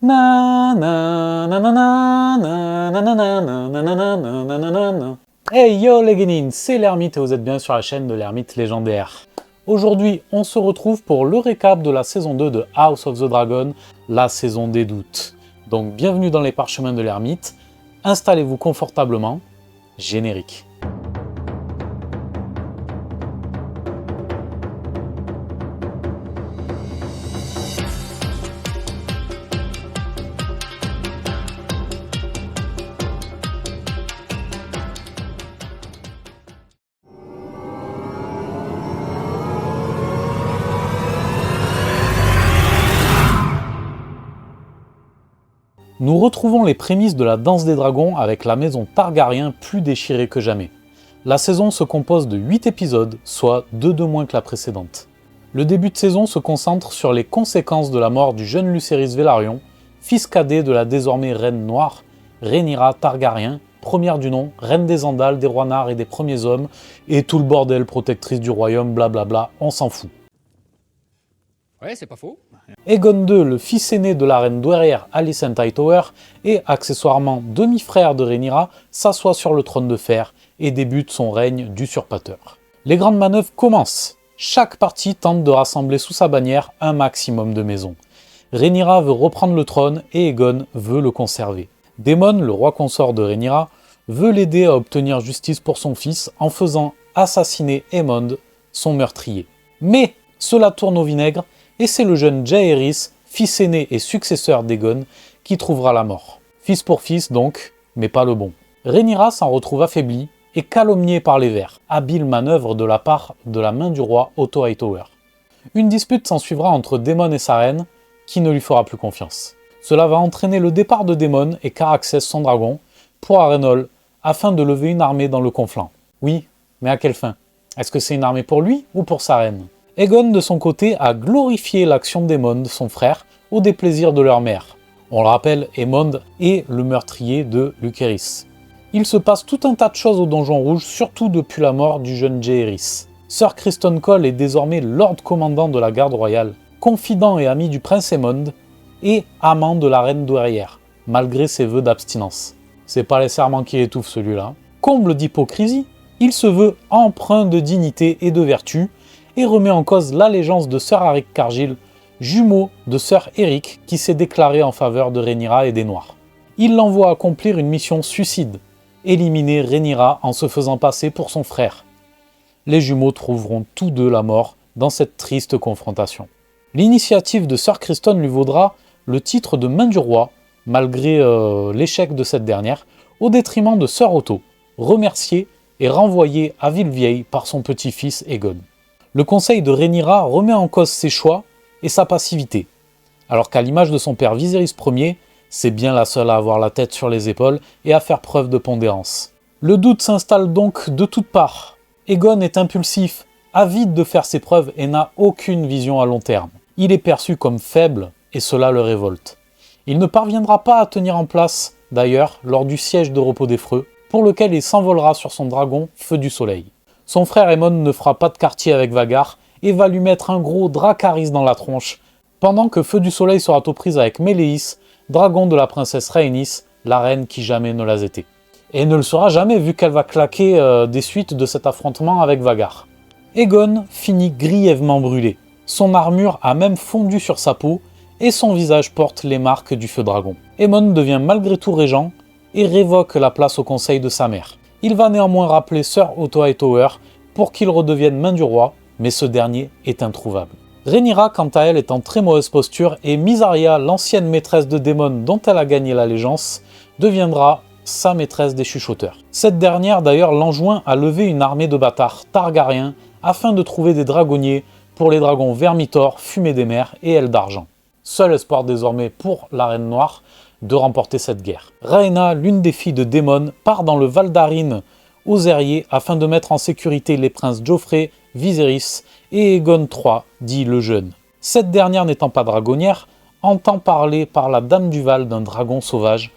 Na na na na na na na na na na na na na na na. Hey yo les guenines, c'est l'Ermite et vous êtes bien sur la chaîne de l'Ermite légendaire. Aujourd'hui, on se retrouve pour le récap de la saison 2 de House of the Dragon, la saison des doutes. Donc bienvenue dans les parchemins de l'Ermite, installez-vous confortablement, générique. Nous retrouvons les prémices de la danse des dragons avec la maison Targaryen plus déchirée que jamais. La saison se compose de 8 épisodes, soit 2 de moins que la précédente. Le début de saison se concentre sur les conséquences de la mort du jeune Lucerys Velaryon, fils cadet de la désormais reine noire, Rhaenyra Targaryen, première du nom, reine des Andals, des Rois Nards et des Premiers Hommes, et tout le bordel protectrice du royaume, blablabla, on s'en fout. Ouais, c'est pas faux. Aegon II, le fils aîné de la reine douairière Alicent Hightower et accessoirement demi-frère de Rhaenyra, s'assoit sur le trône de fer et débute son règne d'usurpateur. Les grandes manœuvres commencent. Chaque partie tente de rassembler sous sa bannière un maximum de maisons. Rhaenyra veut reprendre le trône et Aegon veut le conserver. Daemon, le roi consort de Rhaenyra, veut l'aider à obtenir justice pour son fils en faisant assassiner Aemond, son meurtrier. Mais cela tourne au vinaigre et c'est le jeune Jaehaerys, fils aîné et successeur d'Aegon, qui trouvera la mort. Fils pour fils donc, mais pas le bon. Rhaenyra s'en retrouve affaiblie et calomniée par les Verts, habile manœuvre de la part de la main du roi Otto Hightower. Une dispute s'ensuivra entre Daemon et sa reine, qui ne lui fera plus confiance. Cela va entraîner le départ de Daemon et Caraxès son dragon pour Harrenhal, afin de lever une armée dans le Conflent. Oui, mais à quelle fin? Est-ce que c'est une armée pour lui ou pour sa reine? Aegon, de son côté, a glorifié l'action d'Aemond, son frère, au déplaisir de leur mère. On le rappelle, Aemond est le meurtrier de Lucerys. Il se passe tout un tas de choses au Donjon Rouge, surtout depuis la mort du jeune Jaehaerys. Sir Criston Cole est désormais Lord Commandant de la Garde Royale, confident et ami du prince Aemond, et amant de la reine douairière, malgré ses vœux d'abstinence. C'est pas les serments qui étouffent celui-là. Comble d'hypocrisie, il se veut empreint de dignité et de vertu, et remet en cause l'allégeance de Sir Arik Cargill, jumeau de Sir Eric qui s'est déclaré en faveur de Rhaenyra et des Noirs. Il l'envoie accomplir une mission suicide, éliminer Rhaenyra en se faisant passer pour son frère. Les jumeaux trouveront tous deux la mort dans cette triste confrontation. L'initiative de Sir Criston lui vaudra le titre de main du roi, malgré l'échec de cette dernière, au détriment de Sir Otto, remercié et renvoyé à Villevieille par son petit-fils Aegon. Le conseil de Rhaenyra remet en cause ses choix et sa passivité, alors qu'à l'image de son père Viserys Ier, c'est bien la seule à avoir la tête sur les épaules et à faire preuve de pondérance. Le doute s'installe donc de toutes parts. Aegon est impulsif, avide de faire ses preuves et n'a aucune vision à long terme. Il est perçu comme faible et cela le révolte. Il ne parviendra pas à tenir en place, d'ailleurs, lors du siège de Repos des Freux, pour lequel il s'envolera sur son dragon Feu du Soleil. Son frère Aemon ne fera pas de quartier avec Vhagar et va lui mettre un gros Dracarys dans la tronche, pendant que Feu du Soleil sera aux prises avec Meleys, dragon de la princesse Rhaenys, la reine qui jamais ne l'a été. Et ne le sera jamais vu qu'elle va claquer des suites de cet affrontement avec Vhagar. Aegon finit grièvement brûlé. Son armure a même fondu sur sa peau et son visage porte les marques du feu dragon. Aemon devient malgré tout régent et révoque la place au conseil de sa mère. Il va néanmoins rappeler Sir Otto Hightower pour qu'il redevienne main du roi, mais ce dernier est introuvable. Rhaenyra, quant à elle, est en très mauvaise posture et Mysaria, l'ancienne maîtresse de Daemon dont elle a gagné l'allégeance, deviendra sa maîtresse des chuchoteurs. Cette dernière d'ailleurs l'enjoint à lever une armée de bâtards Targaryens afin de trouver des dragonniers pour les dragons Vermithor, Fumée des Mers et Aile d'Argent. Seul espoir désormais pour la Reine Noire de remporter cette guerre. Rhaena, l'une des filles de Daemon, part dans le Val d'Arryn aux Airiers afin de mettre en sécurité les princes Joffrey, Viserys et Aegon III, dit le Jeune. Cette dernière n'étant pas dragonnière, entend parler par la Dame du Val d'un dragon sauvage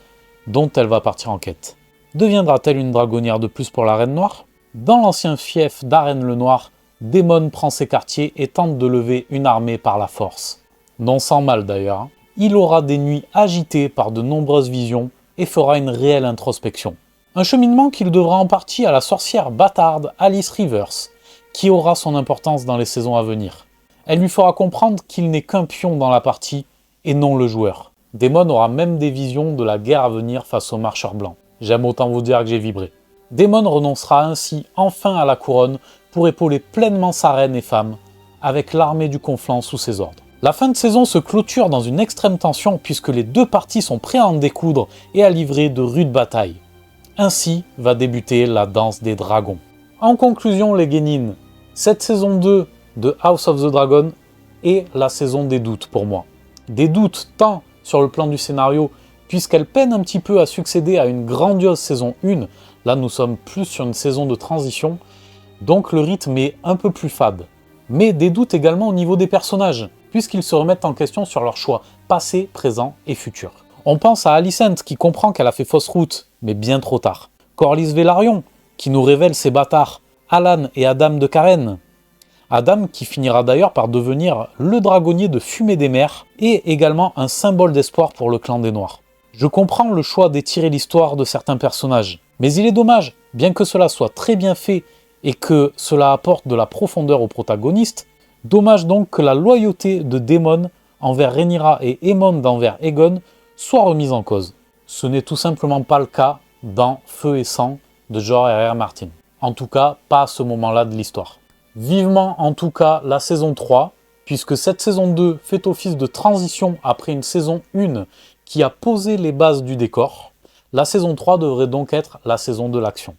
dont elle va partir en quête. Deviendra-t-elle une dragonnière de plus pour la Reine Noire? Dans l'ancien fief d'Arène le Noir, Daemon prend ses quartiers et tente de lever une armée par la force. Non sans mal d'ailleurs. il aura des nuits agitées par de nombreuses visions et fera une réelle introspection. Un cheminement qu'il devra en partie à la sorcière bâtarde Alice Rivers, qui aura son importance dans les saisons à venir. Elle lui fera comprendre qu'il n'est qu'un pion dans la partie et non le joueur. Daemon aura même des visions de la guerre à venir face aux marcheurs blancs. J'aime autant vous dire que j'ai vibré. Daemon renoncera ainsi enfin à la couronne pour épauler pleinement sa reine et femme, avec l'armée du Conflant sous ses ordres. La fin de saison se clôture dans une extrême tension puisque les deux parties sont prêts à en découdre et à livrer de rudes batailles. Ainsi va débuter la danse des dragons. En conclusion les Guénines, cette saison 2 de House of the Dragon est la saison des doutes pour moi. Des doutes tant sur le plan du scénario, puisqu'elle peine un petit peu à succéder à une grandiose saison 1, là nous sommes plus sur une saison de transition, donc le rythme est un peu plus fade. Mais des doutes également au niveau des personnages, puisqu'ils se remettent en question sur leurs choix passé, présent et futur. On pense à Alicent qui comprend qu'elle a fait fausse route, mais bien trop tard. Corlys Velaryon, qui nous révèle ses bâtards, Alan et Adam de Karen. Adam qui finira d'ailleurs par devenir le dragonnier de Fumée des Mers et également un symbole d'espoir pour le clan des Noirs. Je comprends le choix d'étirer l'histoire de certains personnages, mais il est dommage, bien que cela soit très bien fait et que cela apporte de la profondeur aux protagonistes, dommage donc que la loyauté de Daemon envers Rhaenyra et Aemond envers Aegon soit remise en cause. Ce n'est tout simplement pas le cas dans Feu et Sang de George R.R. Martin. En tout cas, pas à ce moment-là de l'histoire. Vivement en tout cas la saison 3, puisque cette saison 2 fait office de transition après une saison 1 qui a posé les bases du décor. La saison 3 devrait donc être la saison de l'action.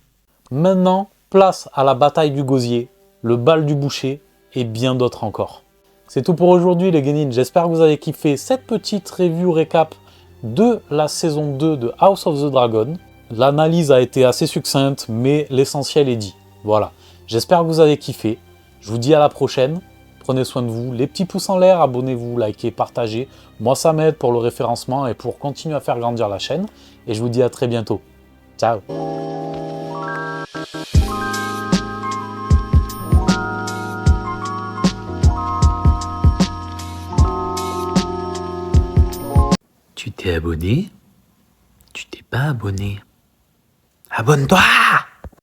Maintenant, place à la bataille du gosier, le bal du boucher et bien d'autres encore. C'est tout pour aujourd'hui les Guénines, j'espère que vous avez kiffé cette petite review récap de la saison 2 de House of the Dragon. L'analyse a été assez succincte, mais l'essentiel est dit. Voilà, j'espère que vous avez kiffé. Je vous dis à la prochaine. Prenez soin de vous. Les petits pouces en l'air, abonnez-vous, likez, partagez. Moi, ça m'aide pour le référencement et pour continuer à faire grandir la chaîne. Et je vous dis à très bientôt. Ciao. Tu t'es abonné? Tu t'es pas abonné? Abonne-toi!